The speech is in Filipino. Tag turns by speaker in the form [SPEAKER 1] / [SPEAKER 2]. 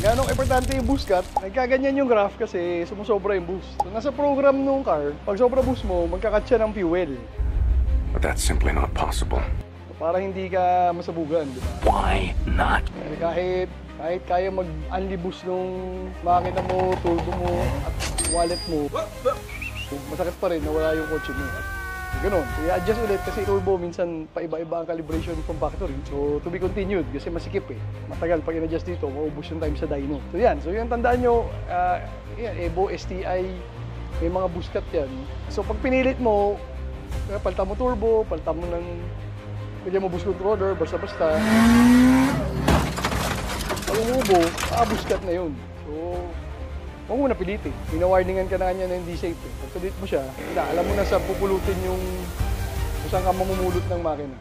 [SPEAKER 1] Gaano importante yung boost cut, nagkaganyan yung graph kasi sumusobra yung boost. So, nasa program nung car, pag sobra boost mo, magkakat siya ng fuel.
[SPEAKER 2] But that's simply not possible.
[SPEAKER 1] So, para hindi ka masabugan, di ba?
[SPEAKER 2] Why not?
[SPEAKER 1] Kahit kaya mag-unli boost nung makina mo, turbo mo, at wallet mo, masakit pa rin na wala yung kotse mo. Ganon. So, i-adjust ulit kasi turbo minsan paiba-iba ang calibration from factory. So, to be continued kasi masikip eh. Matagal pag in-adjust dito, maubos yung time sa dyno. So, yan. So, yung tandaan nyo, Evo, STI, may mga boost cut yan. So, pag pinilit mo, palitan mo turbo, palitan mo ng pwede mo boost controller, basta-basta. Pag umubo, boost cut na yun. So, huwag mo na pilitin. Pinawarningan ka na kanya na hindi safe. Pag pilit mo siya, alam mo na sa pupulutin yung kung saan ka mamumulot ng makina.